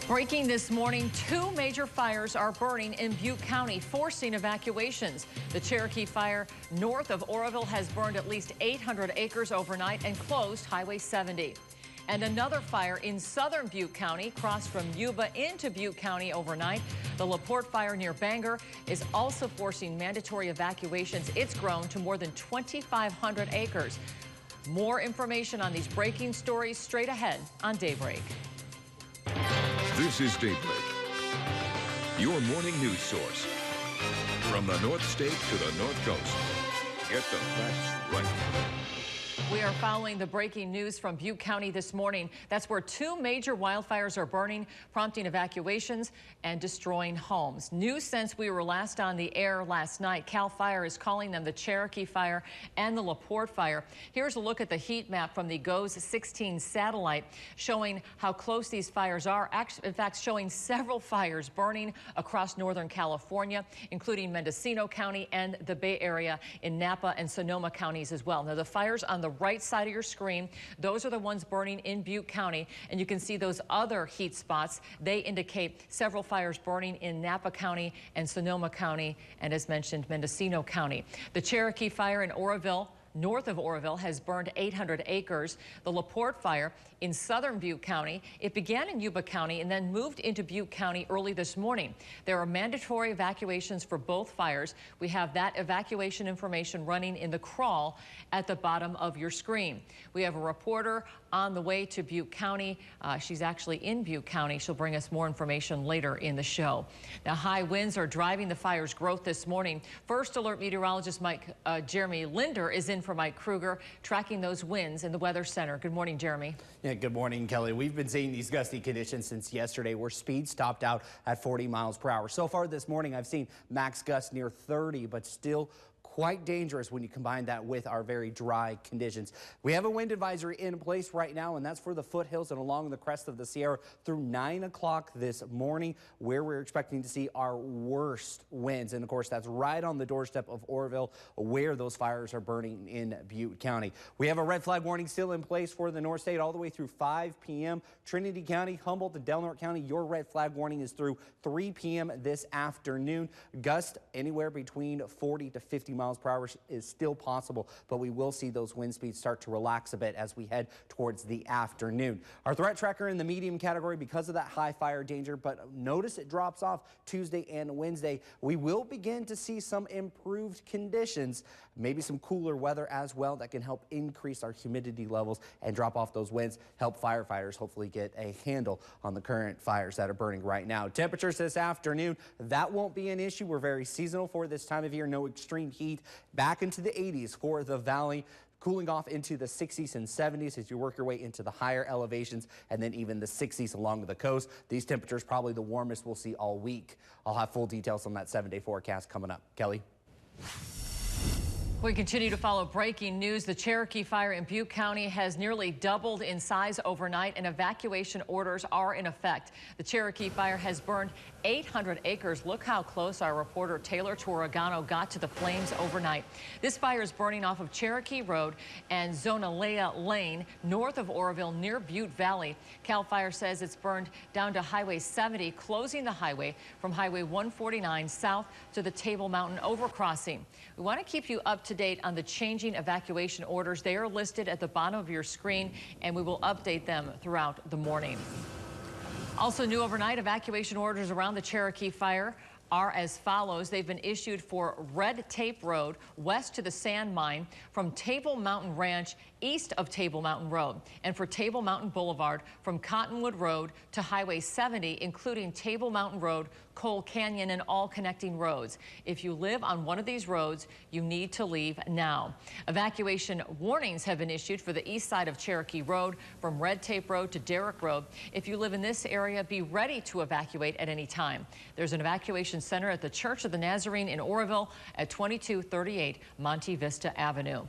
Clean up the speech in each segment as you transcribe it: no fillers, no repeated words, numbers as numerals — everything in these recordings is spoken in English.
Breaking this morning, 2 major fires are burning in Butte County, forcing evacuations. The Cherokee fire north of Oroville has burned at least 800 acres overnight and closed Highway 70. And another fire in southern Butte County crossed from Yuba into Butte County overnight. The LaPorte fire near Bangor is also forcing mandatory evacuations. It's grown to more than 2,500 acres. More information on these breaking stories straight ahead on Daybreak. This is Daybreak, your morning news source. From the North State to the North Coast, get the facts right. We are following the breaking news from Butte County this morning. That's where 2 major wildfires are burning, prompting evacuations and destroying homes. New since we were last on the air last night. CAL FIRE is calling them the Cherokee fire and the LaPorte fire. Here's a look at the heat map from the GOES 16 satellite, showing how close these fires are. In fact, showing several fires burning across Northern California, including Mendocino County and the Bay Area in Napa and Sonoma counties as well. Now, the fires on the right side of your screen, those are the ones burning in Butte County, and you can see those other heat spots. They indicate several fires burning in Napa County and Sonoma County, and as mentioned, Mendocino County. The Cherokee fire in Oroville, north of Oroville, has burned 800 acres. The LaPorte fire in southern Butte County, it began in Yuba County and then moved into Butte County early this morning. There are mandatory evacuations for both fires. We have that evacuation information running in the crawl at the bottom of your screen. We have a reporter on the way to Butte County. She's actually in Butte County. She'll bring us more information later in the show. Now, high winds are driving the fire's growth this morning. First Alert meteorologist Jeremy Linder is in for Mike Kruger, tracking those winds in the Weather Center. Good morning, Jeremy. Yeah, good morning, Kelly. We've been seeing these gusty conditions since yesterday, where speeds topped out at 40 miles per hour. So far this morning, I've seen max gusts near 30, but still quite dangerous when you combine that with our very dry conditions. We have a wind advisory in place right now, and that's for the foothills and along the crest of the Sierra through 9 o'clock this morning, where we're expecting to see our worst winds. And of course, that's right on the doorstep of Oroville, where those fires are burning in Butte County. We have a red flag warning still in place for the North State all the way through 5 p.m. Trinity County, Humboldt, and Del Norte County, your red flag warning is through 3 p.m. this afternoon. Gust anywhere between 40 to 50 miles per hour is still possible, but we will see those wind speeds start to relax a bit as we head towards the afternoon. Our threat tracker in the medium category because of that high fire danger, but notice it drops off Tuesday and Wednesday. We will begin to see some improved conditions, maybe some cooler weather as well that can help increase our humidity levels and drop off those winds, help firefighters hopefully get a handle on the current fires that are burning right now. Temperatures this afternoon, that won't be an issue. We're very seasonal for this time of year. No extreme heat. Back into the 80s for the valley, cooling off into the 60s and 70s as you work your way into the higher elevations, and then even the 60s along the coast. These temperatures probably the warmest we'll see all week. I'll have full details on that 7-day forecast coming up. Kelly? We continue to follow breaking news. The Cherokee fire in Butte County has nearly doubled in size overnight, and evacuation orders are in effect. The Cherokee fire has burned 800 acres. Look how close our reporter Taylor Torregano got to the flames overnight. This fire is burning off of Cherokee Road and Zonalea Lane, north of Oroville, near Butte Valley. CAL FIRE says it's burned down to Highway 70, closing the highway from Highway 149 south to the Table Mountain overcrossing. We want to keep you up to date on the changing evacuation orders. They are listed at the bottom of your screen, and we will update them throughout the morning. Also new overnight, evacuation orders around the Cherokee fire are as follows. They've been issued for Red Tape Road west to the sand mine, from Table Mountain Ranch east of Table Mountain Road, and for Table Mountain Boulevard from Cottonwood Road to Highway 70, including Table Mountain Road, Cole Canyon, and all connecting roads. If you live on one of these roads, you need to leave now. Evacuation warnings have been issued for the east side of Cherokee Road from Red Tape Road to Derrick Road. If you live in this area, be ready to evacuate at any time. There's an evacuation center at the Church of the Nazarene in Oroville at 2238 Monte Vista Avenue.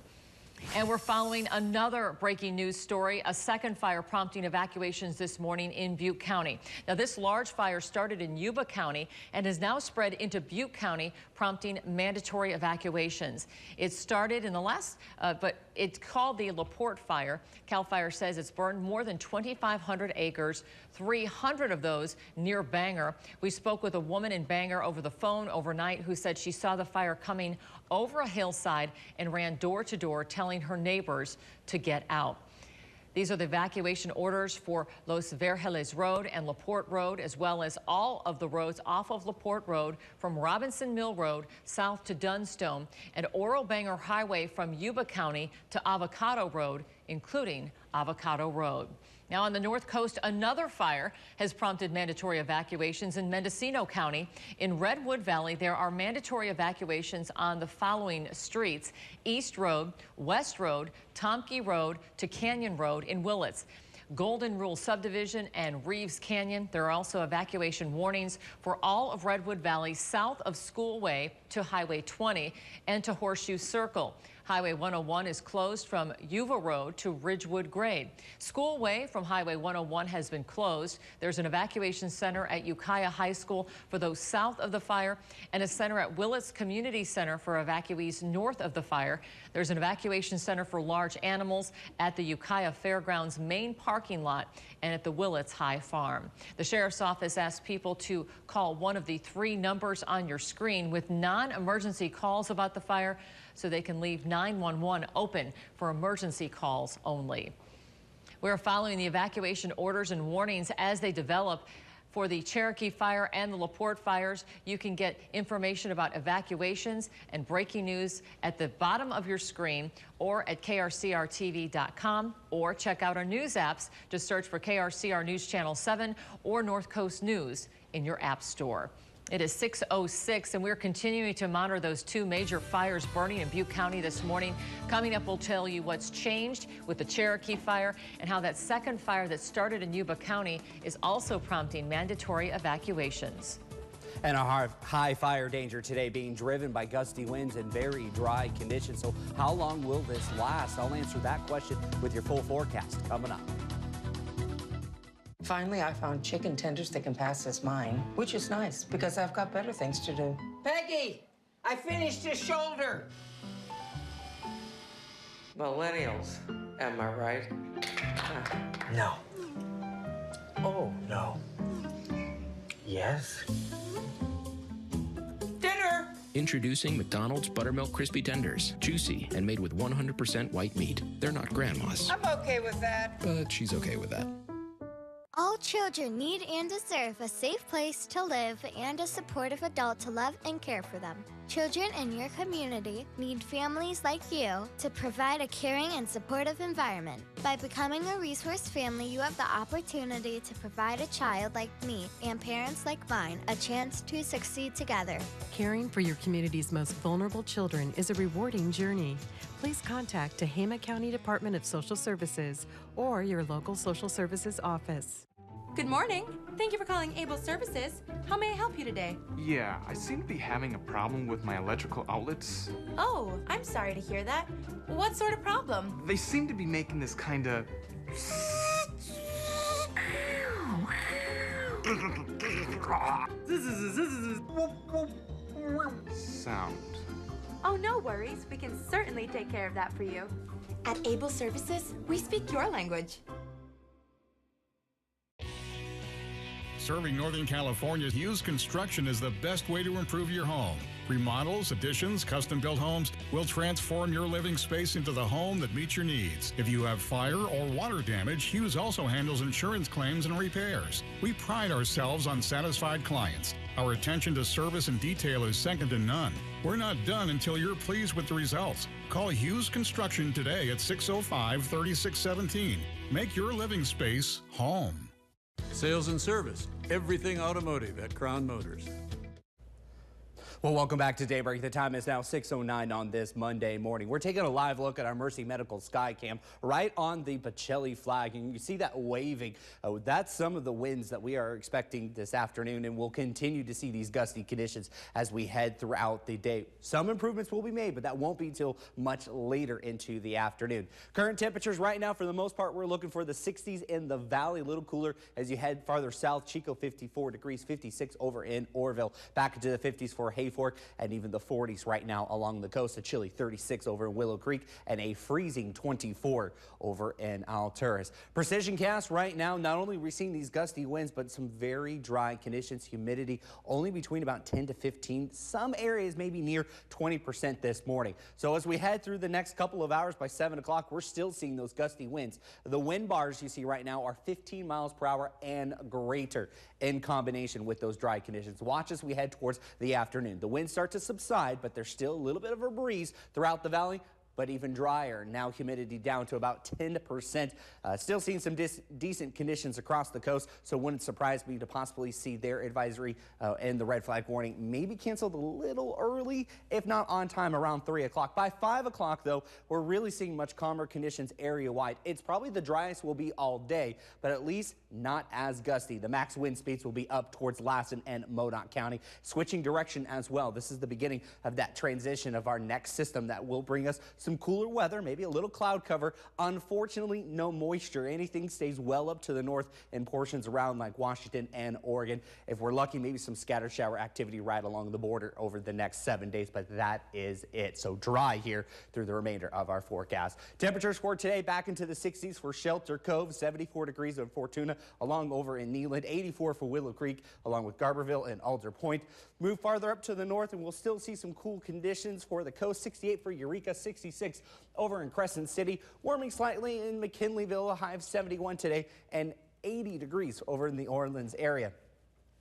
And we're following another breaking news story, a second fire prompting evacuations this morning in Butte County. Now, this large fire started in Yuba County and has now spread into Butte County, prompting mandatory evacuations. It started in the last, but it's called the LaPorte fire. CAL FIRE says it's burned more than 2,500 acres, 300 of those near Bangor. We spoke with a woman in Bangor over the phone overnight who said she saw the fire coming over a hillside and ran door to door telling her neighbors to get out. These are the evacuation orders for Los Vergeles Road and LaPorte Road, as well as all of the roads off of LaPorte Road from Robinson Mill Road south to Dunstone and Oro Bangor Highway from Yuba County to Avocado Road, including Avocado Road. Now on the North Coast, another fire has prompted mandatory evacuations in Mendocino County. In Redwood Valley, there are mandatory evacuations on the following streets: East Road, West Road, Tomke Road to Canyon Road in Willits. Golden Rule Subdivision and Reeves Canyon. There are also evacuation warnings for all of Redwood Valley south of Schoolway to Highway 20 and to Horseshoe Circle. Highway 101 is closed from Yuba Road to Ridgewood Grade. Schoolway from Highway 101 has been closed. There's an evacuation center at Ukiah High School for those south of the fire and a center at Willits Community Center for evacuees north of the fire. There's an evacuation center for large animals at the Ukiah Fairgrounds main parking lot and at the Willits High Farm. The Sheriff's Office asked people to call one of the 3 numbers on your screen with non-emergency calls about the fire, so they can leave 911 open for emergency calls only. We're following the evacuation orders and warnings as they develop for the Cherokee fire and the LaPorte fires. You can get information about evacuations and breaking news at the bottom of your screen or at krcrtv.com, or check out our news apps. Just search for KRCR News Channel 7 or North Coast News in your app store. It is 6:06, and we're continuing to monitor those 2 major fires burning in Butte County this morning. Coming up, we'll tell you what's changed with the Cherokee fire and how that second fire that started in Yuba County is also prompting mandatory evacuations. And a high fire danger today being driven by gusty winds and very dry conditions. So how long will this last? I'll answer that question with your full forecast coming up. Finally, I found chicken tenders that can pass as mine, which is nice because I've got better things to do. Peggy, I finished his shoulder. Millennials, am I right? No. Oh, no. Yes. Dinner! Introducing McDonald's Buttermilk Crispy Tenders. Juicy and made with 100% white meat. They're not grandma's. I'm okay with that. But she's okay with that. All children need and deserve a safe place to live and a supportive adult to love and care for them. Children in your community need families like you to provide a caring and supportive environment. By becoming a resource family, you have the opportunity to provide a child like me and parents like mine a chance to succeed together. Caring for your community's most vulnerable children is a rewarding journey. Please contact Tehama County Department of Social Services or your local social services office. Good morning. Thank you for calling Able Services. How may I help you today? Yeah, I seem to be having a problem with my electrical outlets. Oh, I'm sorry to hear that. What sort of problem? They seem to be making this kind of sound. Oh, no worries. We can certainly take care of that for you. At Able Services, we speak your language. Serving Northern California, Hughes Construction is the best way to improve your home. Remodels, additions, custom-built homes will transform your living space into the home that meets your needs. If you have fire or water damage, Hughes also handles insurance claims and repairs. We pride ourselves on satisfied clients. Our attention to service and detail is second to none. We're not done until you're pleased with the results. Call Hughes Construction today at 605-3617. Make your living space home. Sales and service, everything automotive at Crown Motors. Well, welcome back to Daybreak. The time is now 6:09 on this Monday morning. We're taking a live look at our Mercy Medical Sky Cam right on the Pacelli flag, and you see that waving. That's some of the winds that we are expecting this afternoon, and we'll continue to see these gusty conditions as we head throughout the day. Some improvements will be made, but that won't be till much later into the afternoon. Current temperatures right now, for the most part, we're looking for the 60s in the valley, a little cooler as you head farther south. Chico 54 degrees, 56 over in Orville, back into the 50s for Hayfork, and even the 40s right now along the coast. A chilly 36 over in Willow Creek, and a freezing 24 over in Alturas. Precision Cast right now, not only are we seeing these gusty winds, but some very dry conditions. Humidity only between about 10 to 15. Some areas maybe near 20% this morning. So as we head through the next couple of hours, by 7 o'clock, we're still seeing those gusty winds. The wind bars you see right now are 15 miles per hour and greater in combination with those dry conditions. Watch as we head towards the afternoon. The winds start to subside, but there's still a little bit of a breeze throughout the valley, but even drier. Now humidity down to about 10%. Still seeing some decent conditions across the coast, so wouldn't surprise me to possibly see their advisory and the red flag warning maybe canceled a little early, if not on time, around 3 o'clock. By 5 o'clock, though, we're really seeing much calmer conditions area-wide. It's probably the driest will be all day, but at least not as gusty. The max wind speeds will be up towards Lassen and Modoc County, switching direction as well. This is the beginning of that transition of our next system that will bring us some cooler weather, maybe a little cloud cover. Unfortunately, no moisture. Anything stays well up to the north in portions around like Washington and Oregon. If we're lucky, maybe some scattered shower activity right along the border over the next 7 days, but that is it. So dry here through the remainder of our forecast. Temperatures for today back into the 60s for Shelter Cove, 74 degrees in Fortuna, along over in Neeland, 84 for Willow Creek, along with Garberville and Alder Point. Move farther up to the north, and we'll still see some cool conditions for the coast. 68 for Eureka, 66 over in Crescent City, warming slightly in McKinleyville, a high of 71 today, and 80 degrees over in the Orleans area.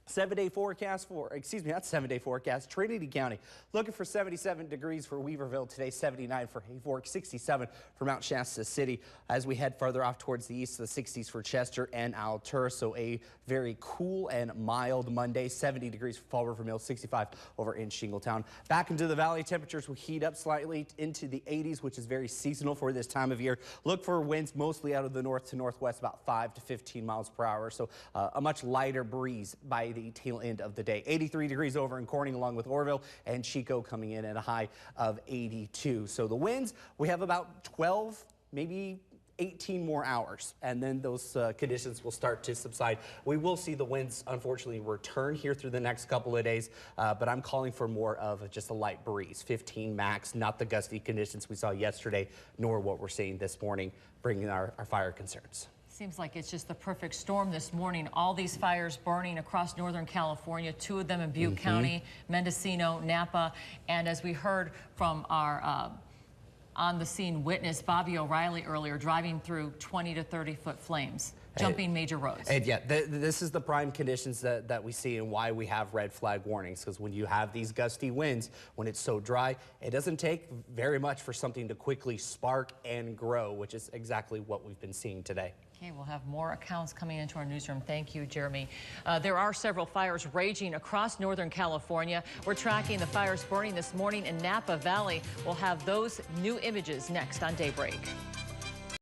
7-day forecast for, not 7-day forecast, Trinity County looking for 77 degrees for Weaverville today, 79 for Hayfork, 67 for Mount Shasta City. As we head further off towards the east, the 60s for Chester and Altura, so a very cool and mild Monday. 70 degrees for Fall River Mills, 65 over in Shingletown. Back into the valley, temperatures will heat up slightly into the 80s, which is very seasonal for this time of year. Look for winds mostly out of the north to northwest, about 5 to 15 miles per hour, so a much lighter breeze by the tail end of the day. 83 degrees over in Corning along with Orville, and Chico coming in at a high of 82. So the winds, we have about 12, maybe 18 more hours, and then those conditions will start to subside. We will see the winds, unfortunately, return here through the next couple of days, but I'm calling for more of just a light breeze, 15 max, not the gusty conditions we saw yesterday, nor what we're seeing this morning, bringing our fire concerns. Seems like it's just the perfect storm this morning. All these fires burning across Northern California, 2 of them in Butte County, Mendocino, Napa, and as we heard from our on-the-scene witness, Bobby O'Reilly, earlier, driving through 20 to 30-foot flames, jumping major roads. And yeah, this is the prime conditions that we see and why we have red flag warnings, because when you have these gusty winds, when it's so dry, it doesn't take very much for something to quickly spark and grow, which is exactly what we've been seeing today. Okay, we'll have more accounts coming into our newsroom. Thank you, Jeremy. There are several fires raging across Northern California. We're tracking the fires burning this morning in Napa Valley. We'll have those new images next on Daybreak.